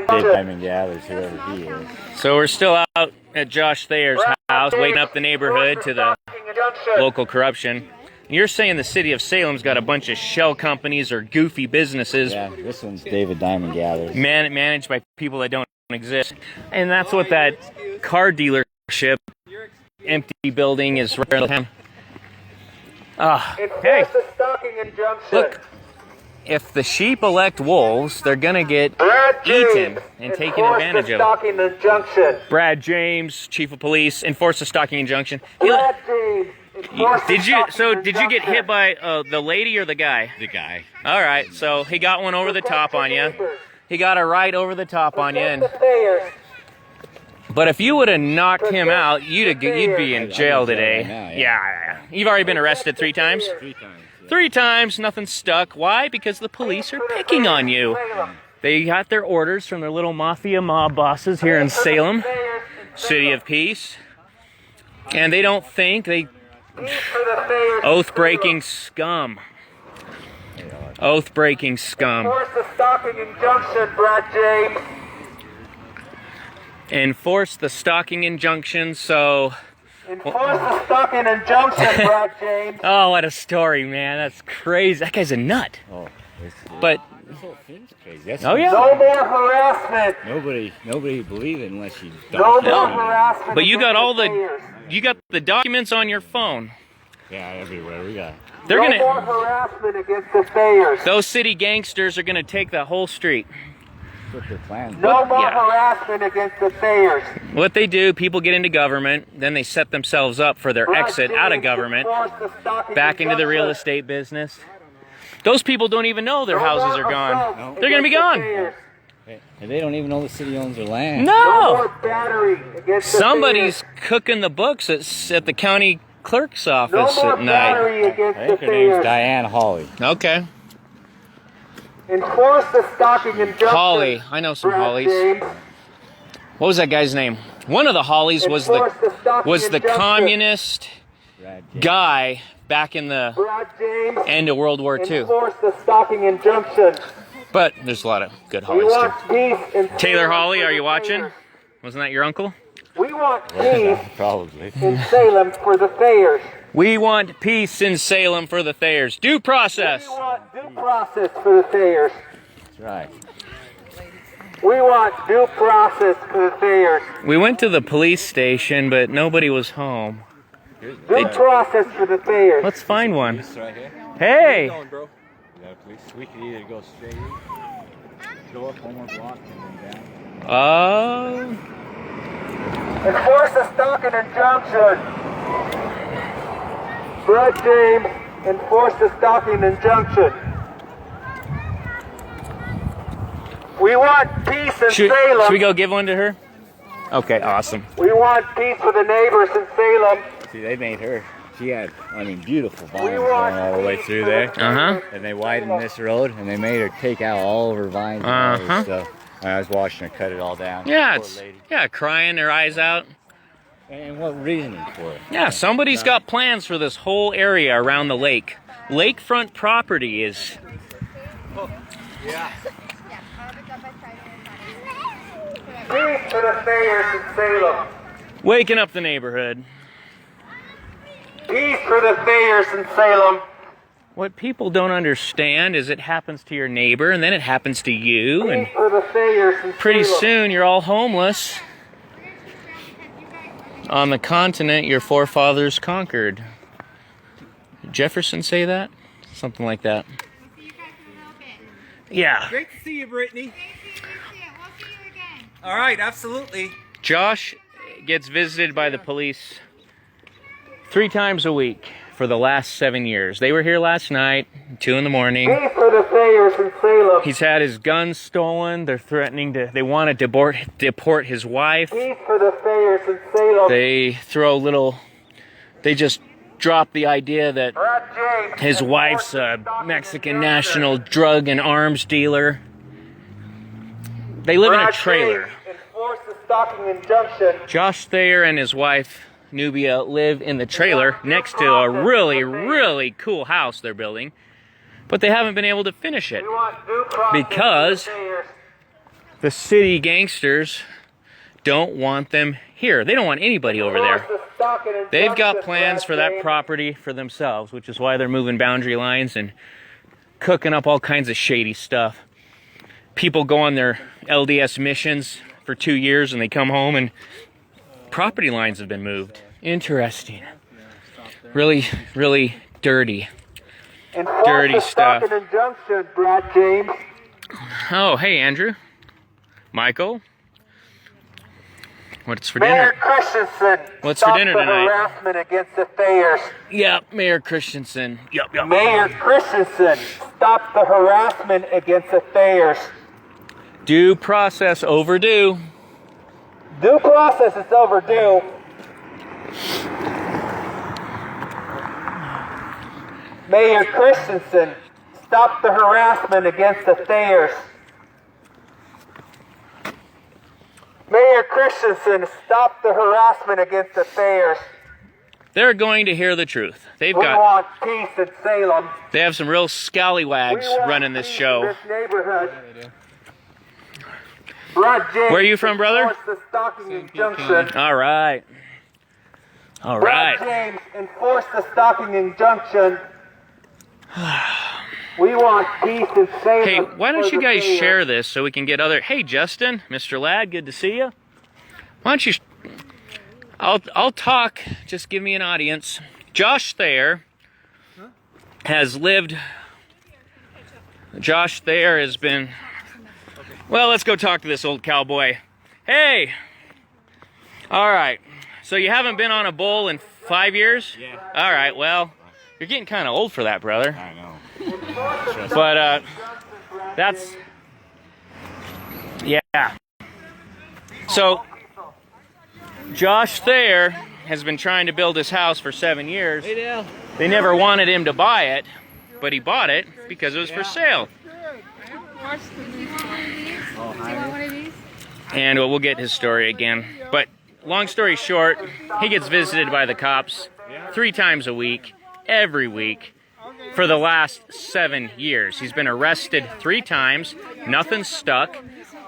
Diamond gathers whoever he is. So we're still out at Josh Thayer's house, waking up the neighborhood to the local corruption. You're saying the city of Salem's got a bunch of shell companies or goofy businesses. Yeah, this one's David Diamond Gathers. Managed by people that don't exist. And that's what that car dealership, empty building is right around. Hey, look, if the sheep elect wolves, they're going to get eaten and taken advantage of. Brad James, Chief of Police, enforce the stalking injunction. Did you get hit by the lady or the guy? The guy. All right, so he got one over the top on you. He got a right over the top on you. But if you would have knocked him out, you'd be in jail today. Now, Yeah. You've already been arrested 3 times? 3 times. Yeah. 3 times, nothing stuck. Why? Because the police are picking on you. They got their orders from their little mafia mob bosses here in Salem, City of Peace. And they don't think oath-breaking scum. Oath-breaking scum. Enforce the stalking injunction, Brad James. Enforce the stalking injunction, so... Enforce the stalking injunction, Brad James. Oh, what a story, man. That's crazy. That guy's a nut. Oh, But... this whole thing's crazy. That's Oh, yeah. No more harassment. Nobody believe it unless you No document more it. harassment. But you got all Thayers. you got the documents on your phone. Yeah, everywhere we got. They're No more gonna... harassment against the Thayers. Those city gangsters are gonna take the whole street. That's what their plan. No more Yeah. harassment against the Thayers. What they do, people get into government, then they set themselves up for their Brad exit out of James, government, enforce the stalking back into the real injunction. estate business. Those people don't even know their houses are gone. They're gonna be gone. And they don't even know the city owns their land. No No! more battery against the Somebody's Thayers. cooking the books at the county clerk's office No more at night. battery against I the think her name's Thayers. Diane Hawley. Okay. Enforce the stalking injunction. Holly. I know some Brad Hollies. James. What was that guy's name? One of the Hollies was Enforce the stalking the injunction. communist Brad James. guy back in the Brad James. end of World War II. Enforce the stalking injunction. But there's a lot of good We Hollies want too. peace in Taylor Salem Holly, for are the you watching? Thayers. Wasn't that your uncle? We want peace Probably. in Salem for the Thayers. We want peace in Salem for the Thayers. Due process. We want due process for the Thayers. That's right. We want due process for the Thayers. We went to the police station, but nobody was home. Due process for the Thayers. Let's find one. This right here. Hey! Yeah, please. We can either go straight in, go up one more block, and then down. Enforce the stalking injunction. Brad James, enforce the stalking injunction. We want peace in Should Salem. we go give one to her? Okay, awesome. We want peace for the neighbors in Salem. See, they made her. She had, beautiful vines We going want all the way peace through for the there. Uh-huh. And they widened this road, and they made her take out all of her vines and all Uh-huh. this stuff. And I was watching her cut it all down. Yeah, Poor it's lady. crying her eyes out. And what reasoning for it? Yeah, somebody's got plans for this whole area around the lake. Lakefront property is... Peace for the Thayers in Salem. waking up the neighborhood. Peace for the Thayers in Salem. What people don't understand is it happens to your neighbor, and then it happens to you, and Peace for the Thayers in pretty Salem. soon you're all homeless. On the continent your forefathers conquered. Did Jefferson say that? Something like that. Yeah. Great to see you, Brittany. All right, absolutely. Josh gets visited by the police 3 times a week for the last 7 years. They were here last night, 2 in the morning. Peace for the Thayers in Salem. He's had his gun stolen. They're threatening to, they want to deport his wife. Peace for the Thayers in Salem. They just drop the idea that Brad James, his wife's a Mexican national drug and arms dealer. They live in a Brad trailer. James, enforce the stalking injunction. Josh Thayer and his wife, Nubia, live in the trailer next to a really, really cool house they're building. but they haven't been able to finish it We want due process because for the Thayers. the city gangsters don't want them here. They don't want anybody over there. Enforce the stalking and They've got junction, plans for that James. property for themselves, which is why they're moving boundary lines and cooking up all kinds of shady stuff. People go on their LDS missions for 2 years and they come home and property lines have been moved. Interesting. Really, really dirty. Enforce dirty the stuff. stalking and junction, Brad James. Oh, hey, Andrew. Michael. What's for Mayor dinner? Christensen. What's for stop dinner the tonight? harassment against the Thayers. Yep, Mayor Christensen. Yep. Mayor Christensen, stop the harassment against the Thayers. Due process overdue. Due process is overdue. Mayor Christensen, stop the harassment against the Thayers. Mayor Christensen, stop the harassment against the Thayers. They're going to hear the truth. They've We got. want peace in Salem. They have some real We scallywags want running this peace show. in this neighborhood. Brad James, Where are you from, brother? enforce the stalking injunction. All right. All Brad right. James, enforce the stalking injunction. We want peace in Salem. Hey, why don't for you the guys Thayers. share this so we can get other... Hey, Justin, Mr. Ladd, good to see you. Why don't you... I'll talk. Just give me an audience. Josh Thayer has lived... Josh Thayer has been... Well, let's go talk to this old cowboy. Hey! All right. So you haven't been on a bull in 5 years? Yeah. All right, well, you're getting kind of old for that, brother. I know. But, that's... Yeah. So, Josh Thayer has been trying to build his house for 7 years. Hey, Dale. They never wanted him to buy it, but he bought it because it was for sale. And we'll get his story again. But long story short, he gets visited by the cops 3 times a week, every week, for the last 7 years. He's been arrested 3 times, nothing stuck.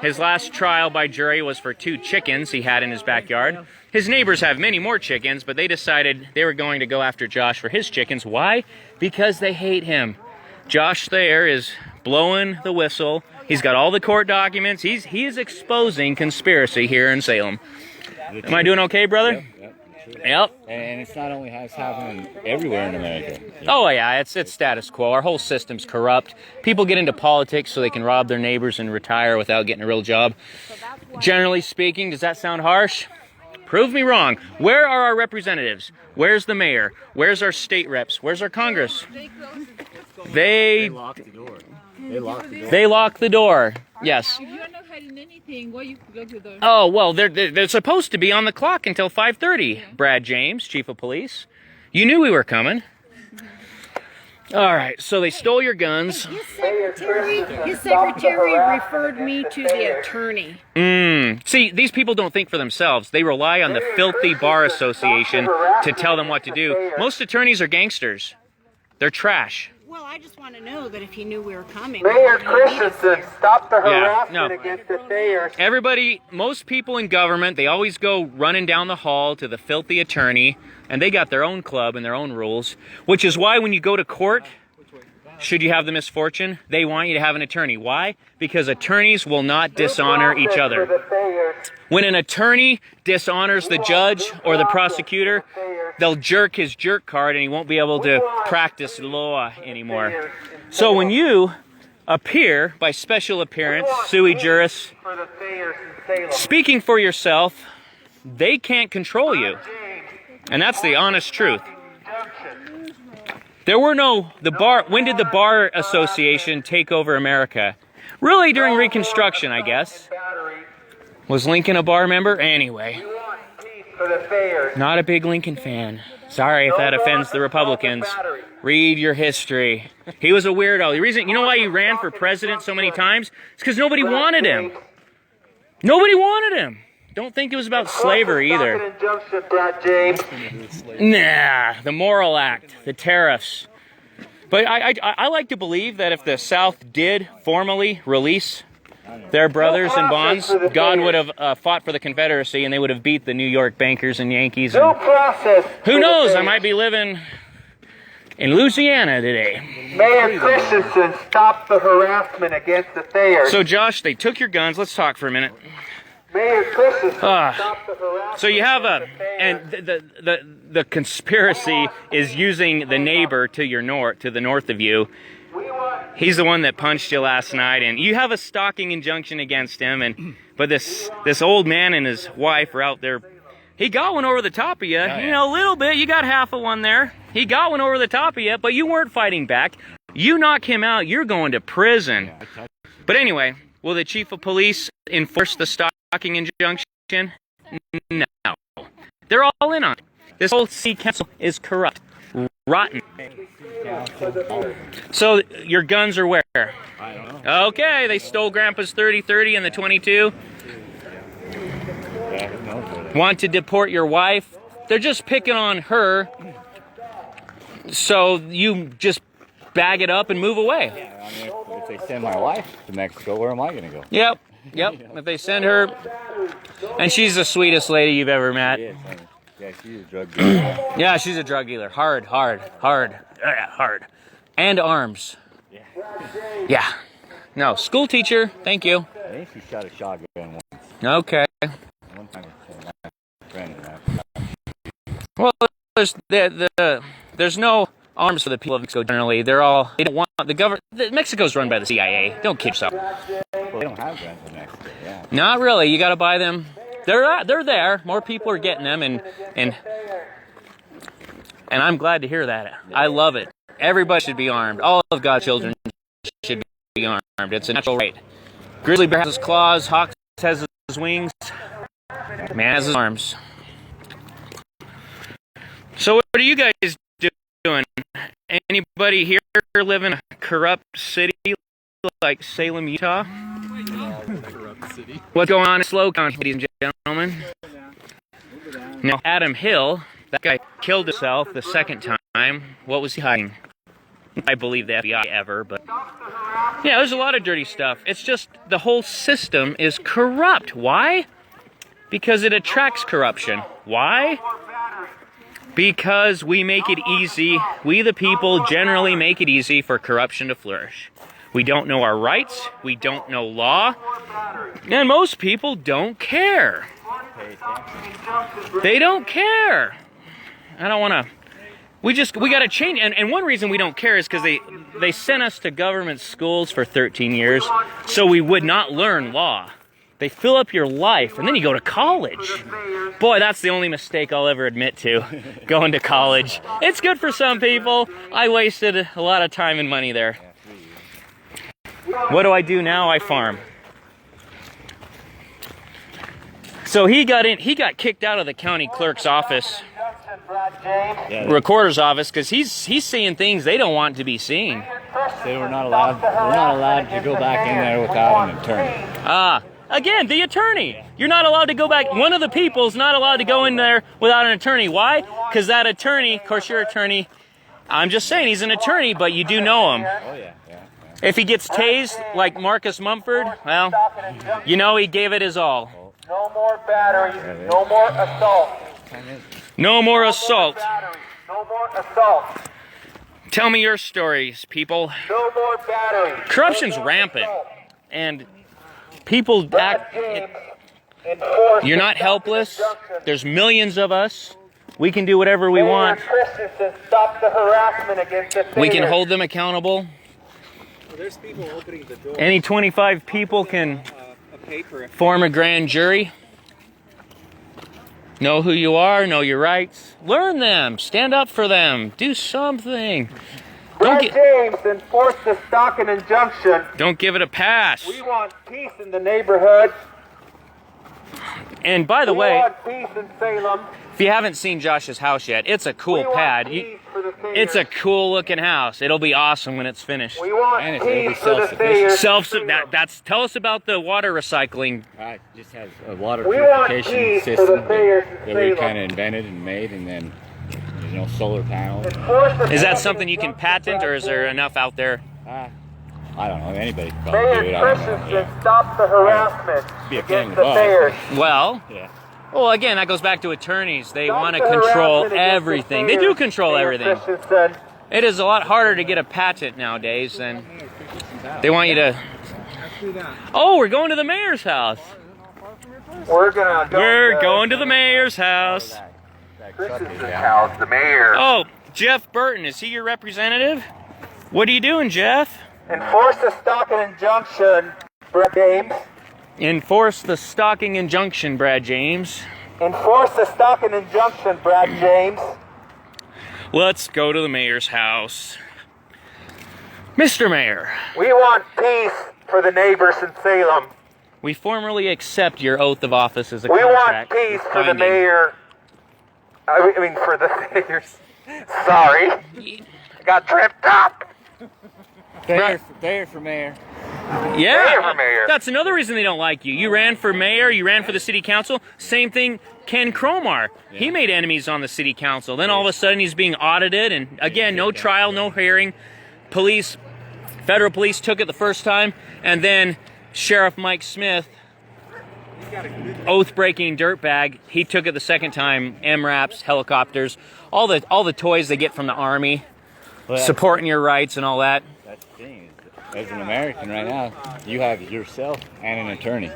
His last trial by jury was for 2 chickens he had in his backyard. His neighbors have many more chickens, but they decided they were going to go after Josh for his chickens. Why? Because they hate him. Josh Thayer is blowing the whistle. He's got all the court documents. He is exposing conspiracy here in Salem. Am I doing okay, brother? Yep. And it's not only happening everywhere in America. Oh yeah, it's status quo. Our whole system's corrupt. People get into politics so they can rob their neighbors and retire without getting a real job. Generally speaking, does that sound harsh? Prove me wrong. Where are our representatives? Where's the mayor? Where's our state reps? Where's our Congress? They Lock the door. They lock the door. They lock the door. Yes. If you're not hiding anything, why you go to the... Oh, well, they're supposed to be on the clock until 5:30. Brad James, Chief of Police. You knew we were coming. All right, so they stole your guns. His secretary referred me to the attorney. See, these people don't think for themselves. They rely on the filthy bar association to tell them what to do. Most attorneys are gangsters. They're trash. Well, I just want to know that if he knew we were coming. Mayor Christensen, stop the Yeah, harassment no. against the Thayers. Everybody, most people in government, they always go running down the hall to the filthy attorney, and they got their own club and their own rules, which is why when you go to court, should you have the misfortune, they want you to have an attorney. Why? Because attorneys will not dishonor each other. When an attorney dishonors the judge or the prosecutor, they'll jerk his jerk card and he won't be able to practice law anymore. So when you appear by special appearance, sui juris, speaking for yourself, they can't control you. And that's the honest truth. There were when did the Bar Association take over America? Really during Reconstruction, I guess. Was Lincoln a bar member? Anyway. Not a big Lincoln fan. Sorry if that offends the Republicans. Read your history. He was a weirdo. The reason, you know why he ran for president so many times? It's because nobody wanted him. Nobody wanted him. Don't think it was about slavery either. Nah, the Moral Act, the tariffs. But I like to believe that if the South did formally release their brothers in bonds, God would have fought for the Confederacy, and they would have beat the New York bankers and Yankees. And who knows? I might be living in Louisiana today. Mayor Christensen stopped the harassment against the Thayer. So, Josh, they took your guns. Let's talk for a minute. Mayor Christensen stopped the harassment. So you have the conspiracy is using the neighbor to the north of you. He's the one that punched you last night, and you have a stalking injunction against him. But this old man and his wife are out there. He got one over the top of you, you know, a little bit. You got half of one there. He got one over the top of you, but you weren't fighting back. You knock him out, you're going to prison. But anyway, will the chief of police enforce the stalking injunction? No. They're all in on it. This whole city council is corrupt, rotten. So your guns are where? I don't know. Okay, they stole Grandpa's 30-30 and the 22. Want to deport your wife? They're just picking on her, so you just bag it up and move away. Yeah, I mean, if they send my wife to Mexico, where am I going to go? Yep. If they send her, and she's the sweetest lady you've ever met. Yeah, she's a drug dealer. Yeah, she's a drug dealer. Hard. And arms. Yeah. No, school teacher. Thank you. I think she shot a shotgun once. Okay. One time with my friend and I. Well, there's no arms for the people of Mexico generally. They don't want the government. Mexico's run by the CIA. Don't kid yourself. Well, they don't have guns in Mexico, yeah. Not really. You got to buy them. They're there. More people are getting them, and I'm glad to hear that. I love it. Everybody should be armed. All of God's children should be armed. It's a natural right. Grizzly bear has his claws. Hawk has his wings. Man has his arms. So what are you guys doing? Anybody here live in a corrupt city like Salem, Utah? What's going on in Slow County, ladies and gentlemen? Now, Adam Hill, that guy killed himself the second time. What was he hiding? I believe the FBI ever, but yeah, there's a lot of dirty stuff. It's just the whole system is corrupt. Why? Because it attracts corruption. Why? Because we make it easy. We, the people, generally make it easy for corruption to flourish. We don't know our rights. We don't know law. And most people don't care. They don't care. I don't want to... We got to change. And one reason we don't care is because they sent us to government schools for 13 years so we would not learn law. They fill up your life, and then you go to college. Boy, that's the only mistake I'll ever admit to, going to college. It's good for some people. I wasted a lot of time and money there. What do I do now? I farm. So he got kicked out of the county clerk's office, recorder's office, because he's seeing things they don't want to be seen. They were not allowed. We're not allowed to go back in there without an attorney. Again, the attorney. You're not allowed to go back. One of the people's not allowed to go in there without an attorney. Why? Because that attorney, of course, your attorney. I'm just saying he's an attorney, but you do know him. Oh yeah. If he gets tased like Marcus Mumford, well, you know he gave it his all. No more batteries, no more assault. No more assault. No more assault. Tell me your stories, people. No more batteries. Corruption's rampant, and people act. You're not helpless. There's millions of us. We can do whatever we want. Stop the harassment against the We can hold them accountable. There's people opening the door. Any 25 people can form a grand jury. Know who you are, know your rights. Learn them, stand up for them, do something. James, enforce the stalking injunction. Don't give it a pass. We want peace in the neighborhood. And by the We way, want peace in Salem. if you haven't seen Josh's house yet, it's a cool pad. It's a cool looking house. It'll be awesome when it's finished. We want And peace it'll be for the Thayers. Tell us about the water recycling. It just has a water We want purification peace for system the Thayers in that we Salem. kind of invented and made, and then There's no solar panels. Is that something you can patent, or is there enough out there? I don't know. Anybody can probably do Mayor it. I don't know. Christensen, Yeah. stop the harassment Be a pain in against the the Thayers. butt. Well, Yeah. well, again, that goes back to attorneys. They Stop want to the control harassment against the everything. They Thayers, do control Mayor everything. Christensen. It is a lot harder to get a patent nowadays than they want you to. Oh, we're going to the mayor's house. We're gonna go We're going to the mayor's house. Christensen's house, the mayor. Oh, Jeff Burton, is he your representative? What are you doing, Jeff? Enforce the stalking injunction, Brad James. Enforce the stalking injunction, Brad James. Enforce the stalking injunction, Brad James. Let's go to the mayor's house. Mr. Mayor, We want peace for the neighbors in Salem. we formally accept your oath of office as a We contract. want peace It's for the binding. mayor. I mean, for the Thayers. Sorry. I got tripped up. Thayer for mayor. Yeah, Mayor for mayor. that's another reason they don't like you. You ran for mayor, you ran for the city council. Same thing, Ken Cromar. He made enemies on the city council. Then all of a sudden he's being audited, and again, no trial, no hearing. Federal police took it the first time, and then Sheriff Mike Smith, oath-breaking dirtbag, he took it the second time. MRAPs, helicopters, all the toys they get from the Army, Well, supporting your rights and all that. that's the thing. As an American right now, you have yourself and an attorney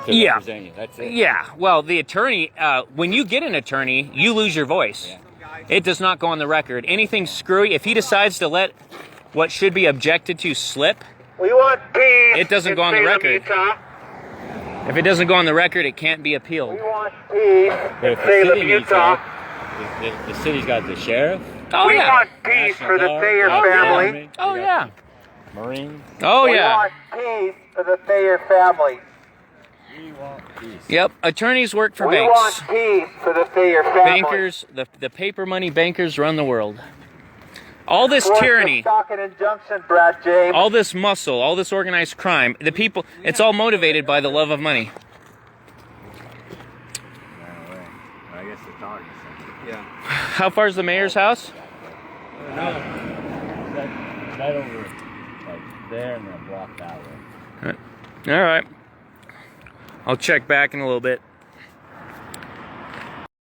to Yeah. represent you. That's it. Yeah, well, the attorney, when you get an attorney, you lose your voice. Yeah. It does not go on the record. Anything screwy, if he decides to let what should be objected to slip, We want peace. It doesn't in go on the Salem, record. Utah. if it doesn't go on the record, it can't be appealed. We want peace But in if the city Salem, needs Utah. help, the city's got the sheriff, Oh, We yeah. want peace National for the Guard, Thayer got the family. Army, Oh, we yeah. got the Marines. Oh, We yeah. want peace for the Thayer family. We want peace. Yep, attorneys work for We banks. want peace for the Thayer family. Bankers, the paper money bankers run the world. All this Enforce the tyranny, stalking injunction, Brad James. all this muscle, all this organized crime, the people, it's all motivated by the love of money. I guess the dog is Yeah. How far is the mayor's house? right over like there and then block that way. All right. I'll check back in a little bit.